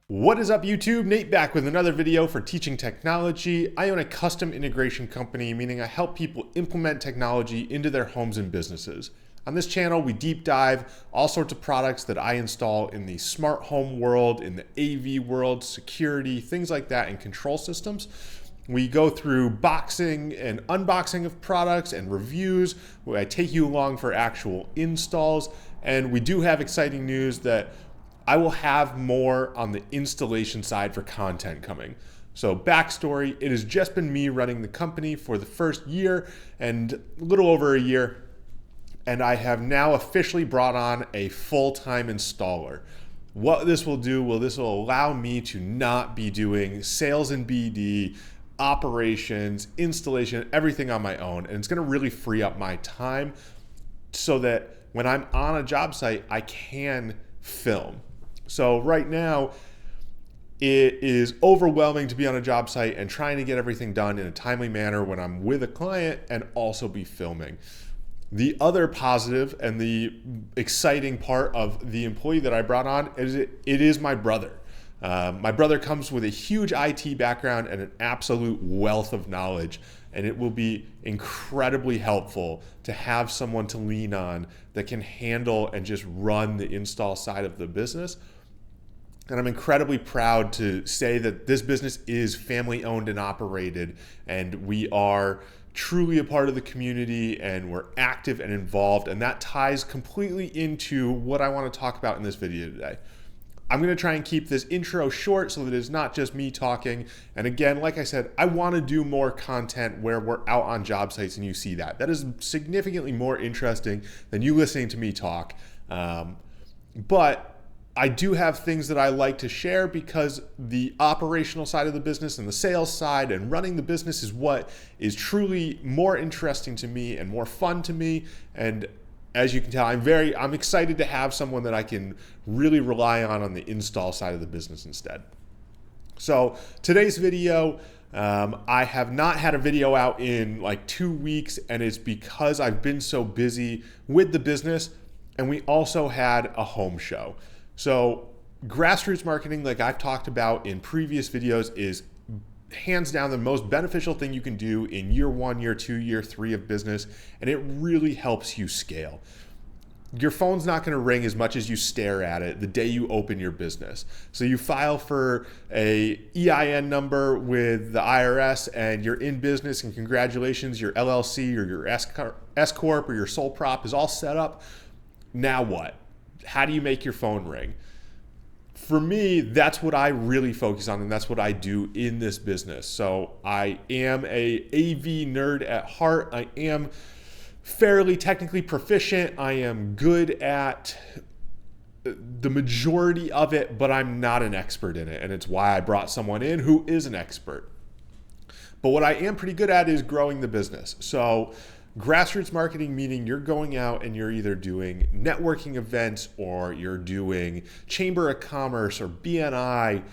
What is up, YouTube? Nate back with another video for teaching technology. I own a custom integration company, meaning I help people implement technology into their homes and businesses. On this channel, we deep dive all sorts of products that I install in the smart home world, in the AV world, security, things like that, and control systems. We go through boxing and unboxing of products and reviews, where I take you along for actual installs, and we do have exciting news that I will have more on the installation side for content coming. So backstory, it has just been me running the company for the first year and a little over a year, and I have now officially brought on a full-time installer. What this will do, this will allow me to not be doing sales and BD, operations, installation, everything on my own, and it's gonna really free up my time so that when I'm on a job site, I can film. So right now, it is overwhelming to be on a job site and trying to get everything done in a timely manner when I'm with a client and also be filming. The other positive and the exciting part of the employee that I brought on is it is my brother. My brother comes with a huge IT background and an absolute wealth of knowledge, and it will be incredibly helpful to have someone to lean on that can handle and just run the install side of the business. And I'm incredibly proud to say that this business is family owned and operated, and we are truly a part of the community and we're active and involved, and that ties completely into what I want to talk about in this video today. I'm going to try and keep this intro short so that it's not just me talking. And again, like I said, I want to do more content where we're out on job sites and you see that. That is significantly more interesting than you listening to me talk. But I do have things that I like to share because the operational side of the business and the sales side and running the business is what is truly more interesting to me and more fun to me. And as you can tell, I'm excited to have someone that I can really rely on the install side of the business instead. So today's video, I have not had a video out in like 2 weeks, and it's because I've been so busy with the business, and we also had a home show. So grassroots marketing, like I've talked about in previous videos, is hands down the most beneficial thing you can do in year 1, year 2, year 3 of business, and it really helps you scale. Your phone's not going to ring as much as you stare at it the day you open your business. So you file for a EIN number with the IRS and you're in business, and congratulations, your LLC or your S Corp or your sole prop is all set up. Now what? How do you make your phone ring? For me, that's what I really focus on, and that's what I do in this business. So I am a AV nerd at heart. I am fairly technically proficient. I am good at the majority of it, but I'm not an expert in it, and it's why I brought someone in who is an expert. But what I am pretty good at is growing the business. So grassroots marketing, meaning you're going out and you're either doing networking events or you're doing Chamber of Commerce or BNI,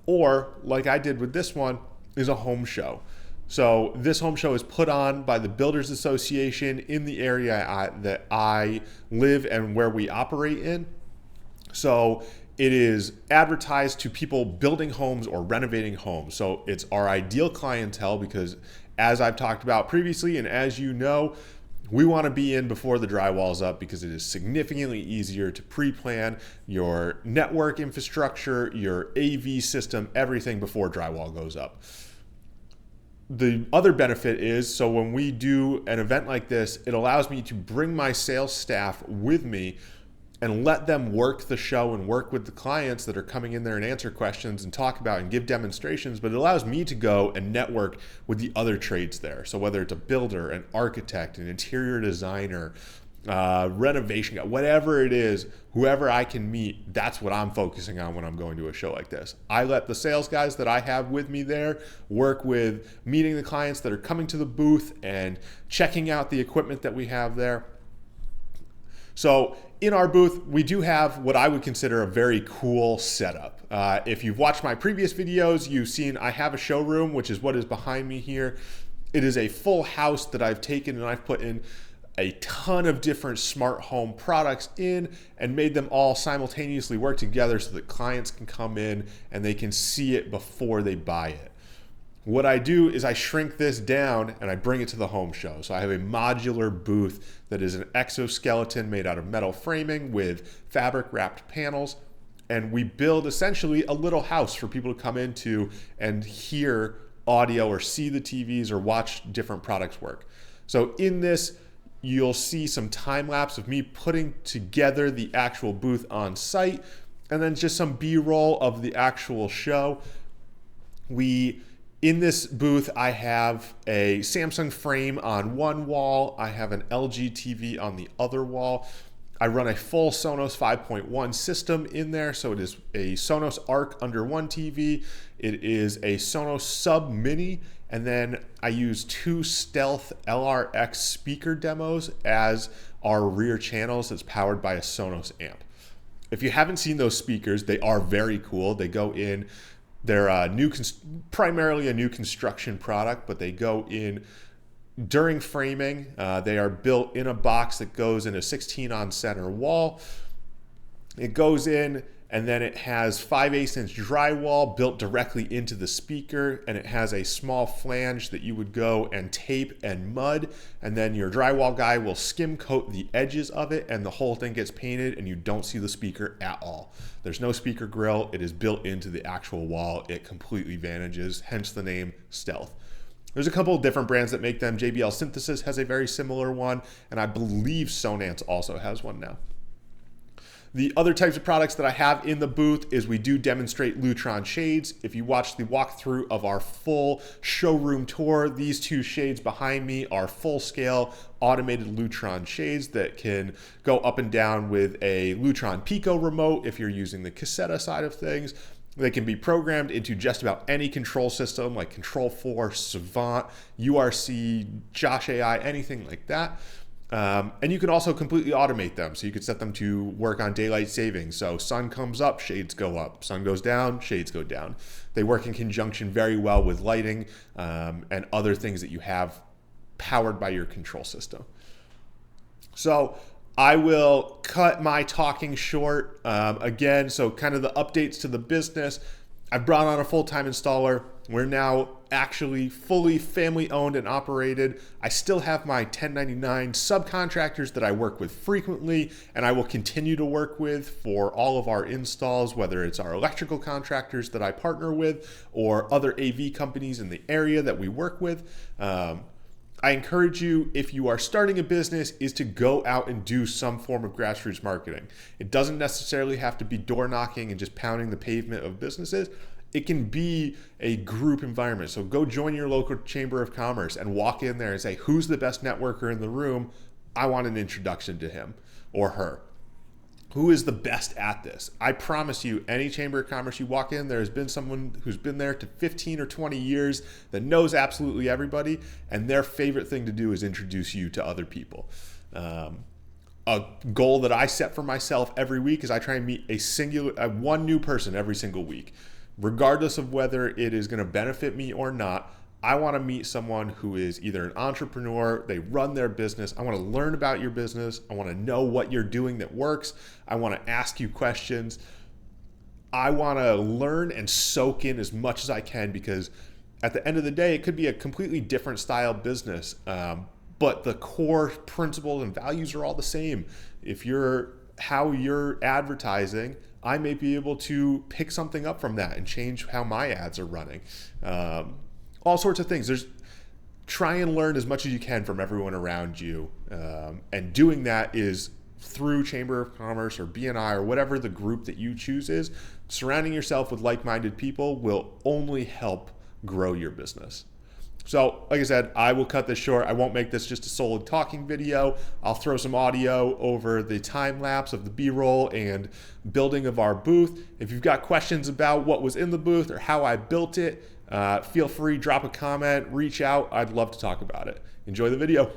or like I did with this one, is a home show. So this home show is put on by the Builders Association in the area that I live and where we operate in. So it is advertised to people building homes or renovating homes. So it's our ideal clientele because, as I've talked about previously, and as you know, we want to be in before the drywall's up because it is significantly easier to pre-plan your network infrastructure, your AV system, everything before drywall goes up. The other benefit is, so when we do an event like this, it allows me to bring my sales staff with me and let them work the show and work with the clients that are coming in there and answer questions and talk about and give demonstrations, but it allows me to go and network with the other trades there. So whether it's a builder, an architect, an interior designer, renovation guy, whatever it is, whoever I can meet, that's what I'm focusing on when I'm going to a show like this. I let the sales guys that I have with me there work with meeting the clients that are coming to the booth and checking out the equipment that we have there. So in our booth, we do have what I would consider a very cool setup. If you've watched my previous videos, you've seen I have a showroom, which is what is behind me here. It is a full house that I've taken and I've put in a ton of different smart home products in and made them all simultaneously work together so that clients can come in and they can see it before they buy it. What I do is I shrink this down and I bring it to the home show. So I have a modular booth that is an exoskeleton made out of metal framing with fabric wrapped panels. And we build essentially a little house for people to come into and hear audio or see the TVs or watch different products work. So in this, you'll see some time lapse of me putting together the actual booth on site, and then just some B-roll of the actual show. In this booth, I have a Samsung frame on one wall. I have an LG TV on the other wall. I run a full Sonos 5.1 system in there. So it is a Sonos Arc under one TV. It is a Sonos Sub Mini. And then I use two Stealth LRX speaker demos as our rear channels that's powered by a Sonos amp. If you haven't seen those speakers, they are very cool. They go in, they're primarily a new construction product, but they go in during framing. They are built in a box that goes in a 16 on center wall. It goes in, and then it has 5/8 inch drywall built directly into the speaker, and it has a small flange that you would go and tape and mud, and then your drywall guy will skim coat the edges of it, and the whole thing gets painted, and you don't see the speaker at all. There's no speaker grill. It is built into the actual wall. It completely vanishes, hence the name Stealth. There's a couple of different brands that make them. JBL Synthesis has a very similar one, and I believe Sonance also has one now. The other types of products that I have in the booth is we do demonstrate Lutron shades. If you watch the walkthrough of our full showroom tour, these two shades behind me are full-scale automated Lutron shades that can go up and down with a Lutron Pico remote if you're using the Caseta side of things. They can be programmed into just about any control system like Control 4, Savant, URC, Josh AI, anything like that. And you can also completely automate them. So you could set them to work on daylight savings. So sun comes up, shades go up. Sun goes down, shades go down. They work in conjunction very well with lighting and other things that you have powered by your control system. So I will cut my talking short. Again, so kind of the updates to the business. I've brought on a full-time installer. We're now actually fully family owned and operated. I still have my 1099 subcontractors that I work with frequently, and I will continue to work with for all of our installs, whether it's our electrical contractors that I partner with or other AV companies in the area that we work with. I encourage you, if you are starting a business, is to go out and do some form of grassroots marketing. It doesn't necessarily have to be door knocking and just pounding the pavement of businesses. It can be a group environment. So go join your local chamber of commerce and walk in there and say, who's the best networker in the room? I want an introduction to him or her. Who is the best at this? I promise you, any chamber of commerce you walk in, there has been someone who's been there to 15 or 20 years that knows absolutely everybody, and their favorite thing to do is introduce you to other people. A goal that I set for myself every week is I try and meet one new person every single week. Regardless of whether it is going to benefit me or not, I want to meet someone who is either an entrepreneur, they run their business. I want to learn about your business. I want to know what you're doing that works. I want to ask you questions. I want to learn and soak in as much as I can, because at the end of the day, it could be a completely different style business, but the core principles and values are all the same. How you're advertising, I may be able to pick something up from that and change how my ads are running. All sorts of things. Try and learn as much as you can from everyone around you. And doing that is through Chamber of Commerce or BNI or whatever the group that you choose is. Surrounding yourself with like-minded people will only help grow your business. So, like I said, I will cut this short. I won't make this just a solid talking video. I'll throw some audio over the time lapse of the B-roll and building of our booth. If you've got questions about what was in the booth or how I built it, feel free, drop a comment, reach out. I'd love to talk about it. Enjoy the video.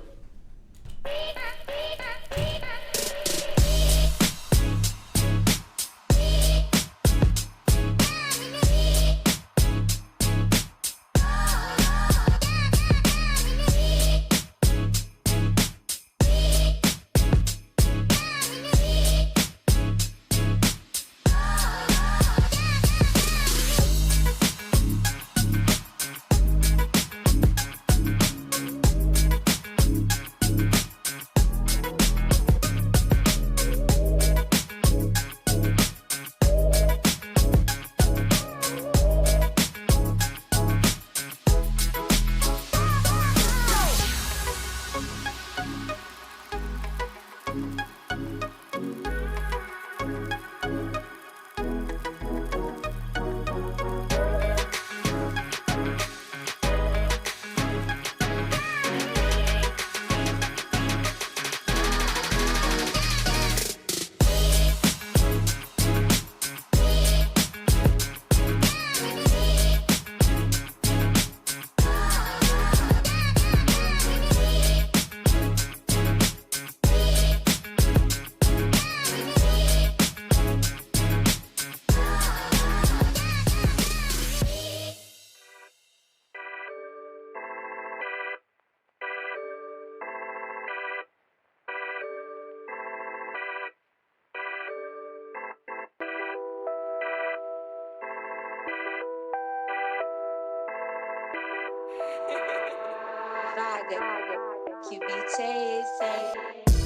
QB Tay.